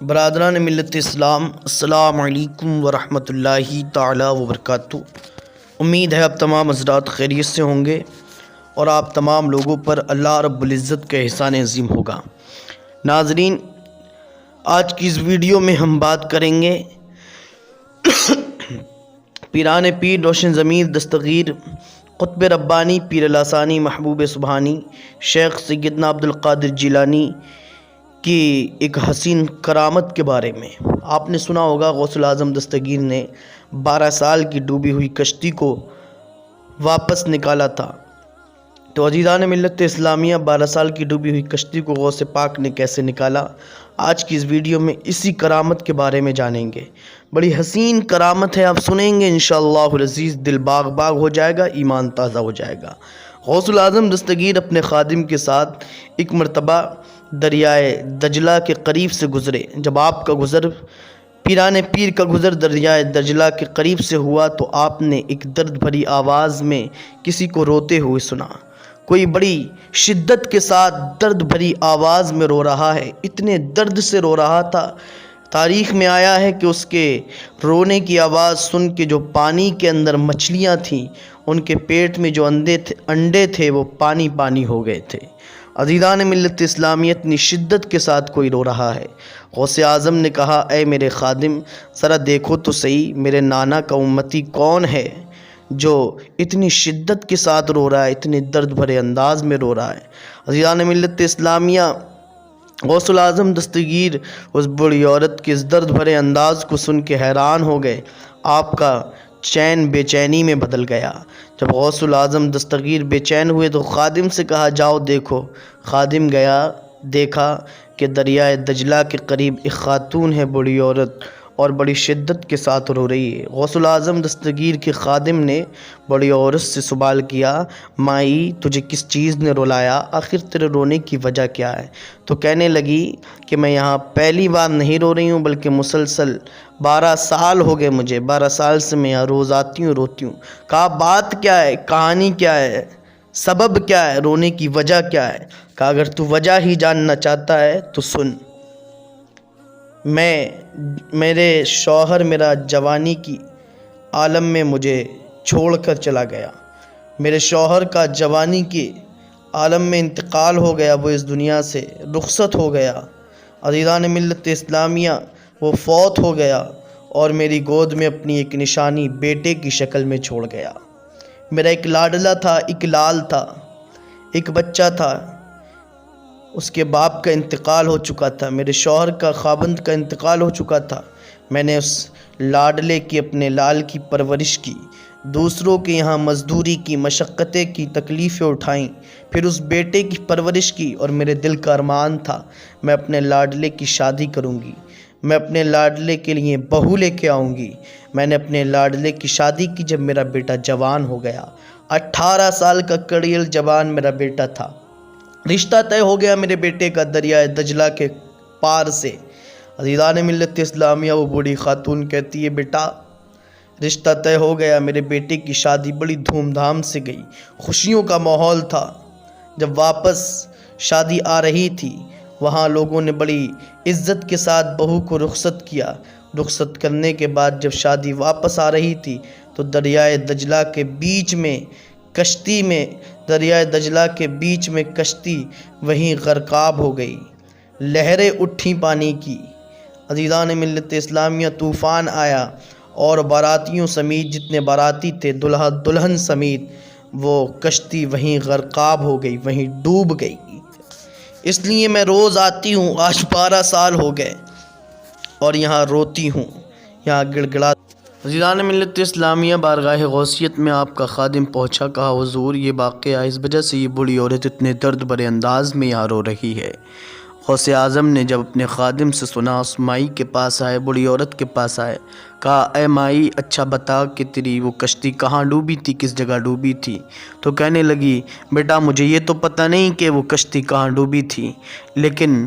برادران ملت اسلام، السلام علیکم ورحمۃ اللہ تعالی وبرکاتہ۔ امید ہے اب تمام حضرات خیریت سے ہوں گے اور آپ تمام لوگوں پر اللہ رب العزت کا احسان عظیم ہوگا۔ ناظرین، آج کی اس ویڈیو میں ہم بات کریں گے پیران پیر روشن ضمیر دستگیر قطب ربانی پیر الاسانی محبوب سبحانی شیخ سیدنا عبدالقادر جیلانی کی ایک حسین کرامت کے بارے میں۔ آپ نے سنا ہوگا غوث الاعظم دستگیر نے 12 سال کی ڈوبی ہوئی کشتی کو واپس نکالا تھا۔ تو عزیزان ملت اسلامیہ، 12 سال کی ڈوبی ہوئی کشتی کو غوث پاک نے کیسے نکالا، آج کی اس ویڈیو میں اسی کرامت کے بارے میں جانیں گے۔ بڑی حسین کرامت ہے، آپ سنیں گے انشاءاللہ العزیز دل باغ باغ ہو جائے گا، ایمان تازہ ہو جائے گا۔ غوث الاعظم دستگیر اپنے خادم کے ساتھ ایک مرتبہ دریائے دجلہ کے قریب سے گزرے۔ جب آپ کا گزر پیران پیر کا گزر دریائے دجلہ کے قریب سے ہوا تو آپ نے ایک درد بھری آواز میں کسی کو روتے ہوئے سنا۔ کوئی بڑی شدت کے ساتھ درد بھری آواز میں رو رہا ہے، اتنے درد سے رو رہا تھا۔ تاریخ میں آیا ہے کہ اس کے رونے کی آواز سن کے جو پانی کے اندر مچھلیاں تھیں، ان کے پیٹ میں جو انڈے تھے وہ پانی پانی ہو گئے تھے۔ عزیزان ملت اسلامیہ، اتنی شدت کے ساتھ کوئی رو رہا ہے۔ غوث اعظم نے کہا، اے میرے خادم، ذرا دیکھو تو صحیح میرے نانا کا امتی کون ہے جو اتنی شدت کے ساتھ رو رہا ہے، اتنے درد بھرے انداز میں رو رہا ہے۔ عزیزان ملت اسلامیہ، غوث الاعظم دستگیر اس بڑی عورت کے اس درد بھرے انداز کو سن کے حیران ہو گئے۔ آپ کا چین بے چینی میں بدل گیا۔ جب غوث الاعظم دستگیر بے چین ہوئے تو خادم سے کہا، جاؤ دیکھو۔ خادم گیا، دیکھا کہ دریائے دجلہ کے قریب ایک خاتون ہے، بڑی عورت، اور بڑی شدت کے ساتھ رو رہی ہے۔ غوث الاعظم دستگیر کے خادم نے بڑی عورت سے سوال کیا، مائی تجھے کس چیز نے رلایا؟ آخر تیرے رونے کی وجہ کیا ہے؟ تو کہنے لگی کہ میں یہاں پہلی بار نہیں رو رہی ہوں بلکہ مسلسل 12 سال ہو گئے مجھے، 12 سال سے میں یہاں روز آتی ہوں روتی ہوں۔ کہا بات کیا ہے، کہانی کیا ہے، سبب کیا ہے، رونے کی وجہ کیا ہے؟ کہا اگر تو وجہ ہی جاننا چاہتا ہے تو سن۔ میرے شوہر میرا جوانی کی عالم میں مجھے چھوڑ کر چلا گیا۔ میرے شوہر کا جوانی کے عالم میں انتقال ہو گیا، وہ اس دنیا سے رخصت ہو گیا۔ عزیزان ملت اسلامیہ، وہ فوت ہو گیا اور میری گود میں اپنی ایک نشانی بیٹے کی شکل میں چھوڑ گیا۔ میرا ایک لاڈلا تھا، ایک لال تھا، ایک بچہ تھا، اس کے باپ کا انتقال ہو چکا تھا، میرے شوہر کا خاوند کا انتقال ہو چکا تھا۔ میں نے اس لاڈلے کی، اپنے لال کی پرورش کی، دوسروں کے یہاں مزدوری کی، مشقتیں کی، تکلیفیں اٹھائیں، پھر اس بیٹے کی پرورش کی، اور میرے دل کا ارمان تھا میں اپنے لاڈلے کی شادی کروں گی، میں اپنے لاڈلے کے لیے بہو لے کے آؤں گی۔ میں نے اپنے لاڈلے کی شادی کی جب میرا بیٹا جوان ہو گیا، 18 سال کا کڑیل جوان میرا بیٹا تھا۔ رشتہ طے ہو گیا میرے بیٹے کا دریائے دجلہ کے پار سے۔ عزیزان ملت اسلامیہ، وہ بوڑھی خاتون کہتی ہے، بیٹا رشتہ طے ہو گیا، میرے بیٹے کی شادی بڑی دھوم دھام سے گئی، خوشیوں کا ماحول تھا۔ جب واپس شادی آ رہی تھی، وہاں لوگوں نے بڑی عزت کے ساتھ بہو کو رخصت کیا۔ رخصت کرنے کے بعد جب شادی واپس آ رہی تھی تو دریائے دجلہ کے بیچ میں کشتی میں کشتی وہیں غرقاب ہو گئی، لہریں اٹھیں پانی کی۔ عزیزان ملت اسلامیہ، طوفان آیا اور باراتیوں سمیت جتنے باراتی تھے، دلہا دلہن سمیت، وہ کشتی وہیں غرقاب ہو گئی، وہیں ڈوب گئی۔ اس لیے میں روز آتی ہوں، آج 12 سال ہو گئے اور یہاں روتی ہوں، یہاں گڑ گڑا۔ عزیزان ملت اسلامیہ، بارگاہ غوثیت میں آپ کا خادم پہنچا، کہا حضور یہ واقعہ اس وجہ سے یہ بڑی عورت اتنے درد بھرے انداز میں یہاں رو رہی ہے۔ غوث اعظم نے جب اپنے خادم سے سنا، اس مائی کے پاس آئے، بڑی عورت کے پاس آئے، کہا اے مائی اچھا بتا کہ تیری وہ کشتی کہاں ڈوبی تھی، کس جگہ ڈوبی تھی؟ تو کہنے لگی، بیٹا مجھے یہ تو پتہ نہیں کہ وہ کشتی کہاں ڈوبی تھی، لیکن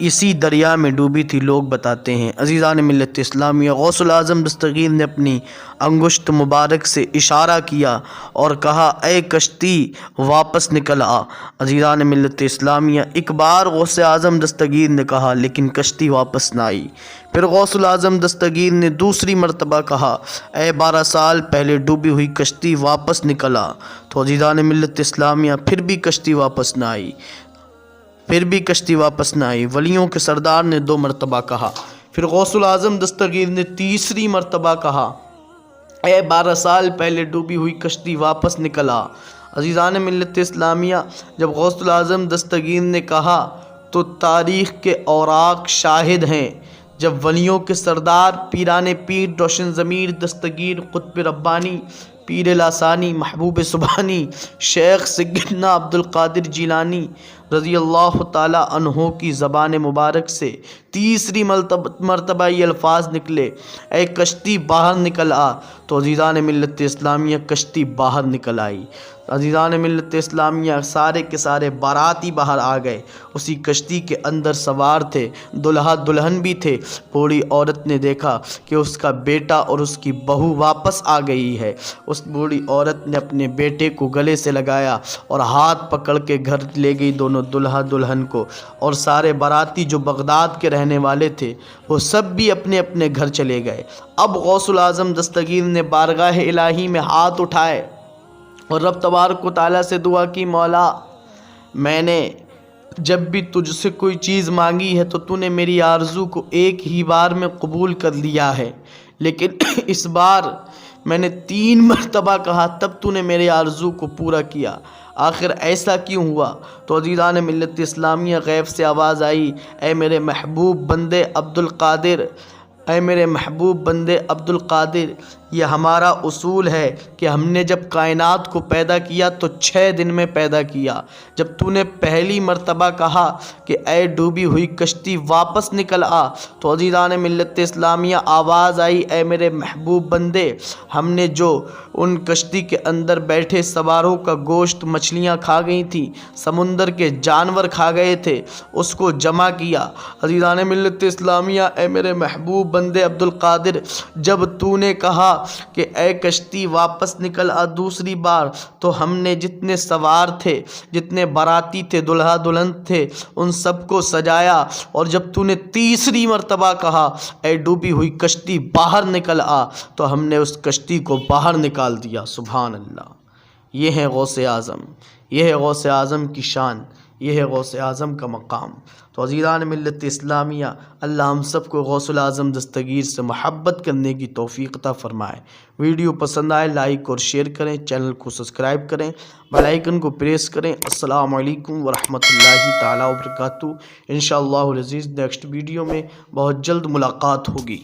اسی دریا میں ڈوبی تھی، لوگ بتاتے ہیں۔ عزیزان ملت اسلامیہ، غوث الاعظم دستگیر نے اپنی انگشت مبارک سے اشارہ کیا اور کہا اے کشتی واپس نکل آ۔ عزیزان ملت اسلامیہ، ایک بار غوث اعظم دستگیر نے کہا لیکن کشتی واپس نہ آئی۔ پھر غوث الاعظم دستگیر نے دوسری مرتبہ کہا اے 12 سال پہلے ڈوبی ہوئی کشتی واپس نکل آ۔ تو عزیزان ملت اسلامیہ، پھر بھی کشتی واپس نہ آئی، ولیوں کے سردار نے 2 مرتبہ کہا۔ پھر غوث الاعظم دستگیر نے تیسری مرتبہ کہا اے 12 سال پہلے ڈوبی ہوئی کشتی واپس نکل آ۔ عزیزان ملت اسلامیہ، جب غوث الاعظم دستگیر نے کہا تو تاریخ کے اوراق شاہد ہیں، جب ولیوں کے سردار پیران پیر روشن ضمیر دستگیر قطب ربانی پیر لاسانی محبوب سبحانی شیخ سیدنا عبد القادر جیلانی رضی اللہ تعالی عنہ کی زبان مبارک سے تیسری مرتبہ یہ الفاظ نکلے اے کشتی باہر نکل آ، تو عزیزان ملت اسلامیہ کشتی باہر نکل آئی۔ عزیزان ملت اسلامیہ، سارے کے سارے باراتی باہر آ گئے، اسی کشتی کے اندر سوار تھے، دلہا دلہن بھی تھے۔ بوڑھی عورت نے دیکھا کہ اس کا بیٹا اور اس کی بہو واپس آ گئی ہے۔ اس بوڑھی عورت نے اپنے بیٹے کو گلے سے لگایا اور ہاتھ پکڑ کے گھر لے گئی دونوں دلہا دلہن کو، اور سارے باراتی جو بغداد کے رہنے والے تھے وہ سب بھی اپنے اپنے گھر چلے گئے۔ اب غوث الاعظم دستگیر نے بارگاہ الہی میں ہاتھ اٹھائے اور رب تبارک و تعالیٰ سے دعا کی، مولا میں نے جب بھی تجھ سے کوئی چیز مانگی ہے تو تو نے میری آرزو کو ایک ہی بار میں قبول کر لیا ہے، لیکن اس بار میں نے 3 مرتبہ کہا تب تو نے میری آرزو کو پورا کیا، آخر ایسا کیوں ہوا؟ تو عزیزان ملت اسلامیہ، غیب سے آواز آئی اے میرے محبوب بندے عبد القادر، یہ ہمارا اصول ہے کہ ہم نے جب کائنات کو پیدا کیا تو 6 دن میں پیدا کیا۔ جب تو نے پہلی مرتبہ کہا کہ اے ڈوبی ہوئی کشتی واپس نکل آ، تو عزیزان ملت اسلامیہ آواز آئی اے میرے محبوب بندے، ہم نے جو ان کشتی کے اندر بیٹھے سواروں کا گوشت مچھلیاں کھا گئی تھیں، سمندر کے جانور کھا گئے تھے، اس کو جمع کیا۔ عزیزان ملت اسلامیہ، اے میرے محبوب بندے عبد القادر، جب تو نے کہا کہ اے کشتی واپس نکل آ دوسری بار، تو ہم نے جتنے سوار تھے، جتنے باراتی تھے، دلہا دلہن تھے، ان سب کو سجایا، اور جب تو نے تیسری مرتبہ کہا اے ڈوبی ہوئی کشتی باہر نکل آ، تو ہم نے اس کشتی کو باہر نکال دیا۔ سبحان اللہ! یہ ہے غوث اعظم، یہ ہے غوث اعظم کی شان، یہ ہے غوث اعظم کا مقام۔ تو عزیزان ملت اسلامیہ، اللہ ہم سب کو غوث الاعظم دستگیر سے محبت کرنے کی توفیق عطا فرمائے۔ ویڈیو پسند آئے لائک اور شیئر کریں، چینل کو سبسکرائب کریں، بیل آئیکن کو پریس کریں۔ السلام علیکم ورحمۃ اللہ تعالیٰ وبرکاتہ۔ انشاءاللہ العزیز نیکسٹ ویڈیو میں بہت جلد ملاقات ہوگی۔